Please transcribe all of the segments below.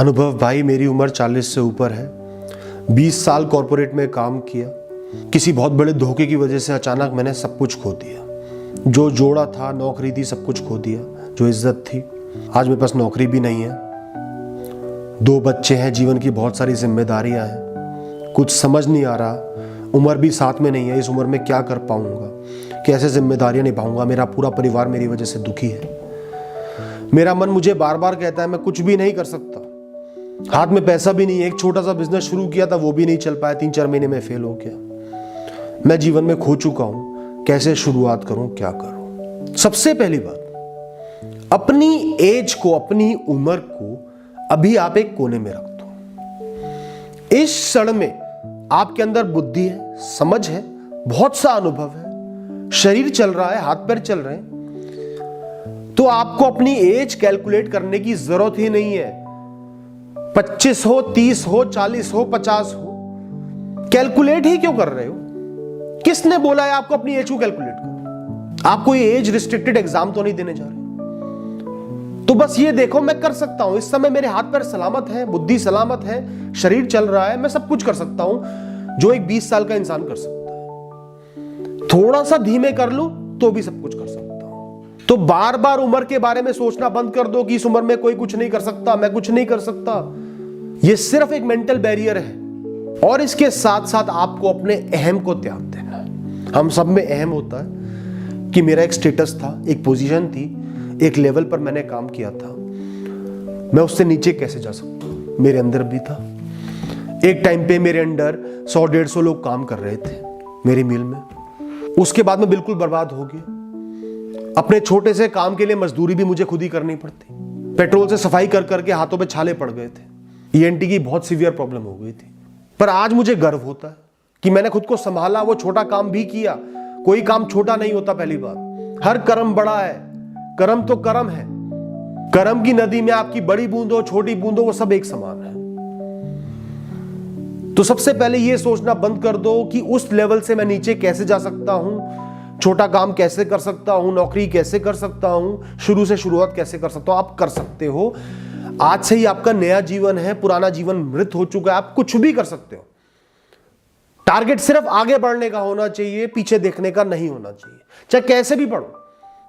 अनुभव भाई, मेरी उम्र 40 से ऊपर है। 20 साल कॉरपोरेट में काम किया। किसी बहुत बड़े धोखे की वजह से अचानक मैंने सब कुछ खो दिया। जो जोड़ा था, नौकरी थी, सब कुछ खो दिया। जो इज्जत थी, आज मेरे पास नौकरी भी नहीं है। 2 बच्चे हैं, जीवन की बहुत सारी जिम्मेदारियां हैं। कुछ समझ नहीं आ रहा, उम्र भी साथ में नहीं है। इस उम्र में क्या कर पाऊंगा, कैसे जिम्मेदारियां निभाऊंगा। मेरा पूरा परिवार मेरी वजह से दुखी है। मेरा मन मुझे बार बार कहता है मैं कुछ भी नहीं कर सकता। हाथ में पैसा भी नहीं है। एक छोटा सा बिजनेस शुरू किया था, वो भी नहीं चल पाया। 3-4 महीने में फेल हो गया। मैं जीवन में खो चुका हूं। कैसे शुरुआत करूं, क्या करूं? सबसे पहली बात, अपनी एज को, अपनी उम्र को अभी आप एक कोने में रख दो। इस क्षण में आपके अंदर बुद्धि है, समझ है, बहुत सा अनुभव है, शरीर चल रहा है, हाथ पैर चल रहे हैं। तो आपको अपनी एज कैलकुलेट करने की जरूरत ही नहीं है। 25 हो, 30 हो, 40 हो, 50 हो, कैलकुलेट ही क्यों कर रहे हो? किसने बोला है आपको अपनी एज को कैलकुलेट करो? आप कोई एज रिस्ट्रिक्टेड एग्जाम तो नहीं देने जा रहे। तो बस ये देखो, मैं कर सकता हूं। इस समय मेरे हाथ पैर सलामत है, बुद्धि सलामत है, शरीर चल रहा है। मैं सब कुछ कर सकता हूं जो एक 20 साल का इंसान कर सकता है। थोड़ा सा धीमे कर लूं तो भी सब कुछ कर सकता हूं। तो बार बार उम्र के बारे में सोचना बंद कर दो कि इस उम्र में कोई कुछ नहीं कर सकता, मैं कुछ नहीं कर सकता। यह सिर्फ एक मेंटल बैरियर है। और इसके साथ साथ आपको अपने अहम को त्याग देना है। हम सब में अहम होता है कि मेरा एक स्टेटस था, एक पोजीशन थी, एक लेवल पर मैंने काम किया था, मैं उससे नीचे कैसे जा सकता हूं। मेरे अंदर भी था। एक टाइम पे मेरे अंडर 100-150 लोग काम कर रहे थे मेरी मिल में। उसके बाद मैं बिल्कुल बर्बाद हो गया। अपने छोटे से काम के लिए मजदूरी भी मुझे खुद ही करनी पड़ती। पेट्रोल से सफाई कर करके हाथों पे छाले पड़ गए थे। ईएनटी की बहुत सीवियर प्रॉब्लम हो गई थी। पर आज मुझे गर्व होता है कि मैंने खुद को संभाला, वो छोटा काम भी किया। कोई काम छोटा नहीं होता। पहली बात, हर कर्म बड़ा है। कर्म तो कर्म है। कर्म की नदी में आपकी बड़ी बूंद हो, छोटी बूंद हो, वो सब एक समान है। तो सबसे पहले यह सोचना बंद कर दो कि उस लेवल से मैं नीचे कैसे जा सकता हूं, छोटा काम कैसे कर सकता हूं, नौकरी कैसे कर सकता हूं, शुरू से शुरुआत कैसे कर सकता हूं। आप कर सकते हो। आज से ही आपका नया जीवन है, पुराना जीवन मृत हो चुका है। आप कुछ भी कर सकते हो। टारगेट सिर्फ आगे बढ़ने का होना चाहिए, पीछे देखने का नहीं होना चाहिए। चाहे कैसे भी बढ़ो,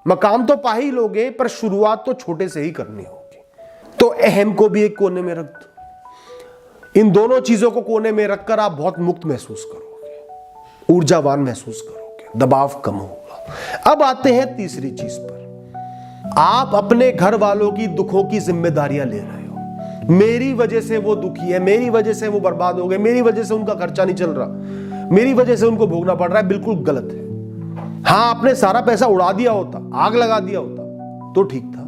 मकाम तो पा ही लोगे, पर शुरुआत तो छोटे से ही करनी होगी। तो अहम को भी एक कोने में रख दो। इन दोनों चीजों को कोने में रखकर आप बहुत मुक्त महसूस करोगे, ऊर्जावान महसूस करोगे, दबाव कम होगा। अब आते हैं तीसरी चीज पर। आप अपने घर वालों की दुखों की जिम्मेदारियां ले रहे हो। मेरी वजह से वो दुखी है, मेरी वजह से वो बर्बाद हो गए, मेरी वजह से उनका खर्चा नहीं चल रहा, मेरी वजह से उनको भोगना पड़ रहा है। बिल्कुल गलत है। हाँ, आपने सारा पैसा उड़ा दिया होता, आग लगा दिया होता तो ठीक था,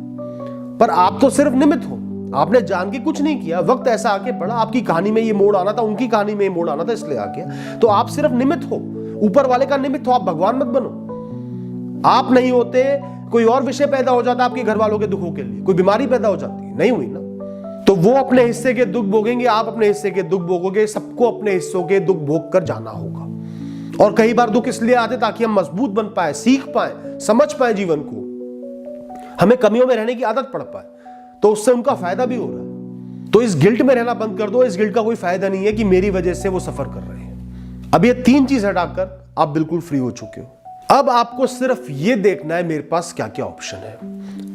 पर आप तो सिर्फ निमित्त हो। आपने जान के कुछ नहीं किया। वक्त ऐसा आके पड़ा, आपकी कहानी में ये मोड़ आना था, उनकी कहानी में ये मोड़ आना था, इसलिए आ गया। तो आप सिर्फ निमित्त हो, ऊपर वाले का निमित्त हो। आप भगवान मत बनो। आप नहीं होते, कोई और विषय पैदा हो जाता आपके घर वालों के दुखों के लिए, कोई बीमारी पैदा हो जाती, नहीं हुई ना। तो वो अपने हिस्से के दुख भोगेंगे, आप अपने हिस्से के दुख भोगोगे। सबको अपने हिस्सों के दुख भोग कर जाना होगा। और कई बार दुख इसलिए आते ताकि हम मजबूत बन पाए, सीख पाए, समझ पाए जीवन को, हमें कमियों में रहने की आदत पड़ पाए, तो उससे उनका फायदा भी हो रहा है। तो इस गिल्ट में रहना बंद कर दो। इस गिल्ट का कोई फायदा नहीं है कि मेरी वजह से वो सफर कर रहे हैं। अब ये 3 चीज हटाकर आप बिल्कुल फ्री हो चुके हो। अब आपको सिर्फ ये देखना है मेरे पास क्या क्या ऑप्शन है।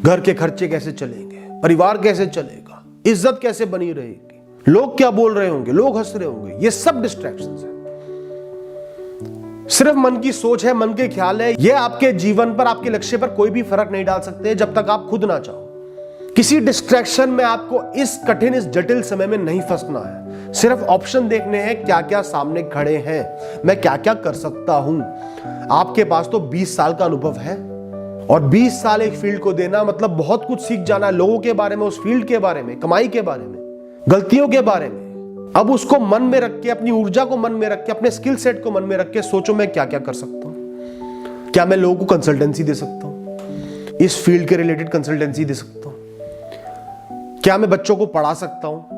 घर के खर्चे कैसे चलेंगे, परिवार कैसे चलेगा, इज्जत कैसे बनी रहेगी, लोग क्या बोल रहे होंगे, लोग हंस रहे होंगे। ये सब डिस्ट्रैक्शंस है, सिर्फ मन की सोच है, मन के ख्याल है। ये आपके जीवन पर, आपके लक्ष्य पर कोई भी फर्क नहीं डाल सकते जब तक आप खुद ना चाहो। किसी डिस्ट्रैक्शन में आपको इस कठिन, इस जटिल समय में नहीं फंसना है। सिर्फ ऑप्शन देखने हैं, क्या क्या सामने खड़े हैं, मैं क्या क्या कर सकता हूं। आपके पास तो 20 साल का अनुभव है, और 20 साल एक फील्ड को देना मतलब बहुत कुछ सीख जाना है, लोगों के बारे में, उस फील्ड के बारे में, कमाई के बारे में, गलतियों के बारे में। अब उसको मन में रख के, अपनी ऊर्जा को मन में रख के, अपने स्किल सेट को मन में रख के सोचो मैं क्या क्या कर सकता हूं। क्या मैं लोगों को कंसल्टेंसी दे सकता हूं, इस फील्ड के रिलेटेड कंसल्टेंसी दे सकता हूं। क्या मैं बच्चों को पढ़ा सकता हूं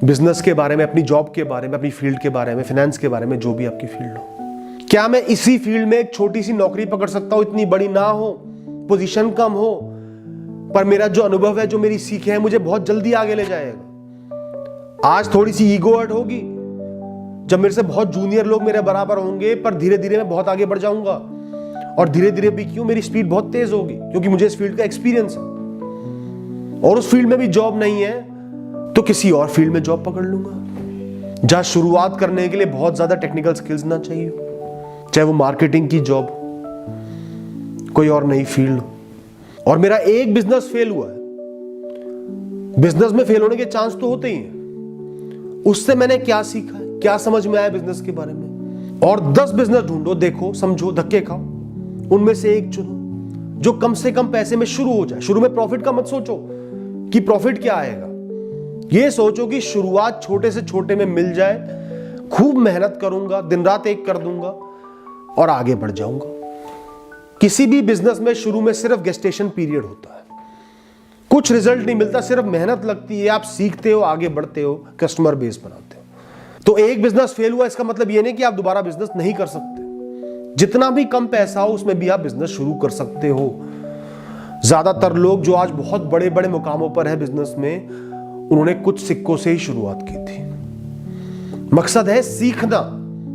बिजनेस के बारे में, अपनी जॉब के बारे में, अपनी फील्ड के बारे में, फाइनेंस के बारे में, जो भी आपकी फील्ड हो। क्या मैं इसी फील्ड में एक छोटी सी नौकरी पकड़ सकता हूं, इतनी बड़ी ना हो, पोजीशन कम हो, पर मेरा जो अनुभव है, जो मेरी सीख है, मुझे बहुत जल्दी आगे ले जाएगा। आज थोड़ी सी ईगो हर्ट होगी जब मेरे से बहुत जूनियर लोग मेरे बराबर होंगे, पर धीरे धीरे मैं बहुत आगे बढ़ जाऊंगा। और धीरे धीरे भी क्यों, मेरी स्पीड बहुत तेज होगी क्योंकि मुझे इस फील्ड का एक्सपीरियंस है। और उस फील्ड में भी जॉब नहीं है तो किसी और फील्ड में जॉब पकड़ लूंगा जहां शुरुआत करने के लिए बहुत ज्यादा टेक्निकल स्किल्स ना चाहिए, चाहे वो मार्केटिंग की जॉब, कोई और नई फील्ड। और मेरा एक बिजनेस फेल हुआ है, बिजनेस में फेल होने के चांस तो होते ही हैं। उससे मैंने क्या सीखा है, क्या समझ में आया बिजनेस के बारे में। और 10 बिजनेस ढूंढो, देखो, समझो, धक्के खाओ, उनमें से एक चुनो जो कम से कम पैसे में शुरू हो जाए। शुरू में प्रॉफिट का मत सोचो कि प्रॉफिट क्या आएगा, यह सोचो कि शुरुआत छोटे से छोटे में मिल जाए, खूब मेहनत करूंगा, दिन रात एक कर दूंगा और आगे बढ़ जाऊंगा। किसी भी बिजनेस में शुरू में सिर्फ गेस्टेशन पीरियड होता है, कुछ रिजल्ट नहीं मिलता, सिर्फ मेहनत लगती है, आप सीखते हो, आगे बढ़ते हो, कस्टमर बेस बनाते हो। तो एक बिजनेस फेल हुआ इसका मतलब यह नहीं कि आप दोबारा बिजनेस नहीं कर सकते। जितना भी कम पैसा हो उसमें भी आप बिजनेस शुरू कर सकते हो। ज्यादातर लोग जो आज बहुत बड़े बड़े मुकामों पर है बिजनेस में, उन्होंने कुछ सिक्कों से ही शुरुआत की थी। मकसद है सीखना,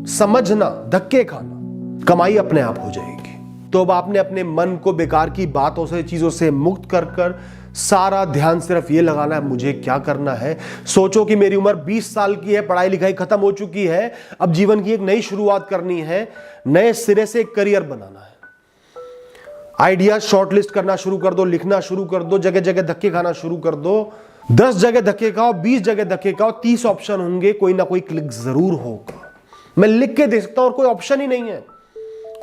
समझना, धक्के खाना, कमाई अपने आप हो जाएगी। तो अब आपने अपने मन को बेकार की बातों से, चीजों से मुक्त कर कर सारा ध्यान सिर्फ ये लगाना है मुझे क्या करना है। सोचो कि मेरी उम्र 20 साल की है, पढ़ाई लिखाई खत्म हो चुकी है, अब जीवन की एक नई शुरुआत करनी है, नए सिरे से एक करियर बनाना है। आइडिया शॉर्टलिस्ट करना शुरू कर दो, लिखना शुरू कर दो, जगह जगह धक्के खाना शुरू कर दो। 10 जगह धक्के खाओ, 20 जगह धक्के खाओ, 30 ऑप्शन होंगे, कोई ना कोई क्लिक जरूर होगा। मैं लिख के दे सकता हूं और कोई ऑप्शन ही नहीं है।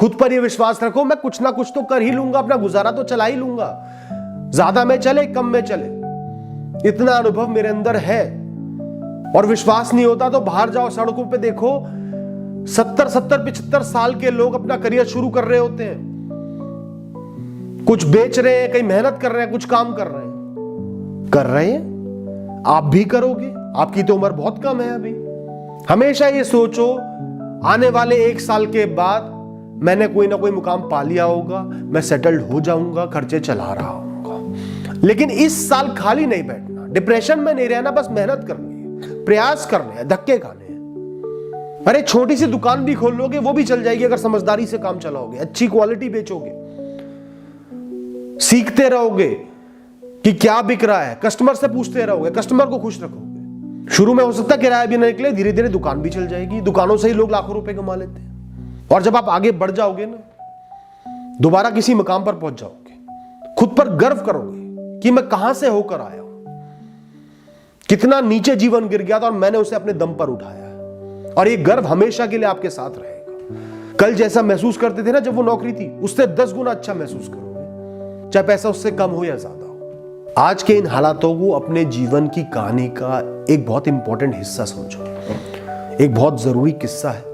खुद पर यह विश्वास रखो, मैं कुछ ना कुछ तो कर ही लूंगा, अपना गुजारा तो चला ही लूंगा, ज्यादा में चले कम में चले, इतना अनुभव मेरे अंदर है। और विश्वास नहीं होता तो बाहर जाओ, सड़कों पे देखो, 70-75 साल के लोग अपना करियर शुरू कर रहे होते हैं। कुछ बेच रहे हैं, कहीं मेहनत कर रहे हैं, कुछ काम कर रहे हैं। आप भी करोगे, आपकी तो उम्र बहुत कम है अभी। हमेशा ये सोचो, आने वाले 1 साल के बाद मैंने कोई ना कोई मुकाम पा लिया होगा, मैं सेटल्ड हो जाऊंगा, खर्चे चला रहा हूंगा। लेकिन इस साल खाली नहीं बैठना, डिप्रेशन में नहीं रहना, बस मेहनत करनी है, प्रयास करने हैं, धक्के खाने हैं। अरे छोटी सी दुकान भी खोल लोगे, वो भी चल जाएगी अगर समझदारी से काम चलाओगे, अच्छी क्वालिटी बेचोगे, सीखते रहोगे कि क्या बिक रहा है, कस्टमर से पूछते रहोगे, कस्टमर को खुश रखोगे। शुरू में हो सकता है किराया भी ना निकले, धीरे धीरे दुकान भी चल जाएगी, दुकानों से ही लोग लाखों रुपए कमा लेते हैं। और जब आप आगे बढ़ जाओगे ना, दोबारा किसी मुकाम पर पहुंच जाओगे, खुद पर गर्व करोगे कि मैं कहां से होकर आया हूं, कितना नीचे जीवन गिर गया था और मैंने उसे अपने दम पर उठाया है। और ये गर्व हमेशा के लिए आपके साथ रहेगा। कल जैसा महसूस करते थे ना जब वो नौकरी थी, उससे 10 गुना अच्छा महसूस करोगे, चाहे पैसा उससे कम हो या ज्यादा हो। आज के इन हालातों को अपने जीवन की कहानी का एक बहुत इंपॉर्टेंट हिस्सा समझो, एक बहुत जरूरी किस्सा है।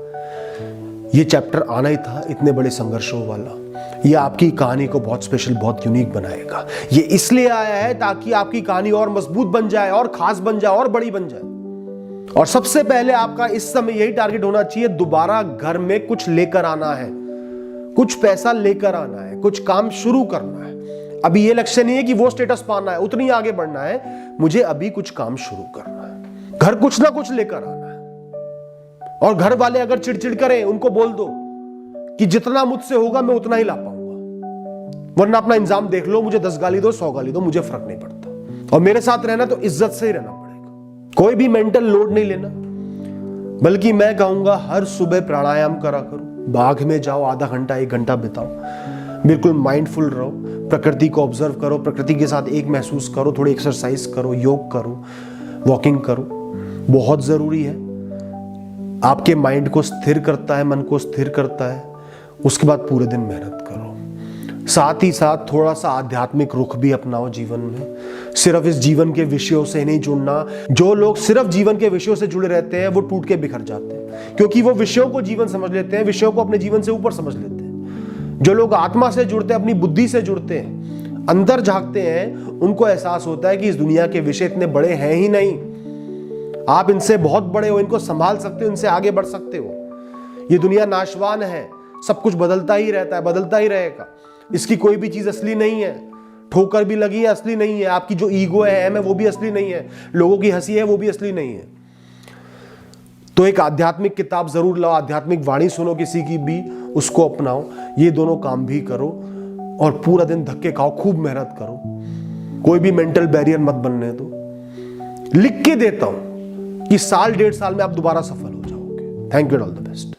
ये चैप्टर आना ही था, इतने बड़े संघर्षों वाला। ये आपकी कहानी को बहुत स्पेशल, बहुत यूनिक बनाएगा। ये इसलिए आया है ताकि आपकी कहानी और मजबूत बन जाए, और खास बन जाए, और बड़ी बन जाए। और सबसे पहले आपका इस समय यही टारगेट होना चाहिए, दोबारा घर में कुछ लेकर आना है, कुछ पैसा लेकर आना है, कुछ काम शुरू करना है। अभी ये लक्ष्य नहीं है कि वो स्टेटस पाना है, उतनी आगे बढ़ना है, मुझे अभी कुछ काम शुरू करना है, घर कुछ ना कुछ लेकर आना है। और घर वाले अगर चिड़चिड़ करें, उनको बोल दो कि जितना मुझसे होगा मैं उतना ही ला पाऊंगा, वरना अपना इंतजाम देख लो, मुझे 10 गाली दो, 100 गाली दो, मुझे फर्क नहीं पड़ता। और मेरे साथ रहना तो इज्जत से ही रहना पड़ेगा, कोई भी मेंटल लोड नहीं लेना। बल्कि मैं कहूंगा हर सुबह प्राणायाम करा करो, बाग में जाओ, आधा घंटा 1 घंटा बिताओ, बिल्कुल माइंडफुल रहो, प्रकृति को ऑब्जर्व करो, प्रकृति के साथ एक महसूस करो, थोड़ी एक्सरसाइज करो, योग करो, वॉकिंग करो, बहुत जरूरी है। आपके माइंड को स्थिर करता है, मन को स्थिर करता है। उसके बाद पूरे दिन मेहनत करो, साथ ही साथ थोड़ा सा आध्यात्मिक रुख भी अपनाओ जीवन में। सिर्फ इस जीवन के विषयों से नहीं जुड़ना। जो लोग सिर्फ जीवन के विषयों से जुड़े रहते हैं वो टूट के बिखर जाते हैं, क्योंकि वो विषयों को जीवन समझ लेते हैं, विषयों को अपने जीवन से ऊपर समझ लेते हैं। जो लोग आत्मा से जुड़ते हैं, अपनी बुद्धि से जुड़ते हैं, अंदर झांकते हैं, उनको एहसास होता है कि इस दुनिया के विषय इतने बड़े हैं ही नहीं, आप इनसे बहुत बड़े हो, इनको संभाल सकते हो, इनसे आगे बढ़ सकते हो। ये दुनिया नाशवान है, सब कुछ बदलता ही रहता है, बदलता ही रहेगा। इसकी कोई भी चीज असली नहीं है, ठोकर भी लगी है असली नहीं है, आपकी जो ईगो है वो भी असली नहीं है, लोगों की हंसी है वो भी असली नहीं है। तो एक आध्यात्मिक किताब जरूर लाओ, आध्यात्मिक वाणी सुनो किसी की भी, उसको अपनाओ। ये दोनों काम भी करो और पूरा दिन धक्के खाओ, खूब मेहनत करो, कोई भी मेंटल बैरियर मत बनने दो। लिख के देता हूं कि साल 1.5 साल में आप दोबारा सफल हो जाओगे। Thank you, all the best.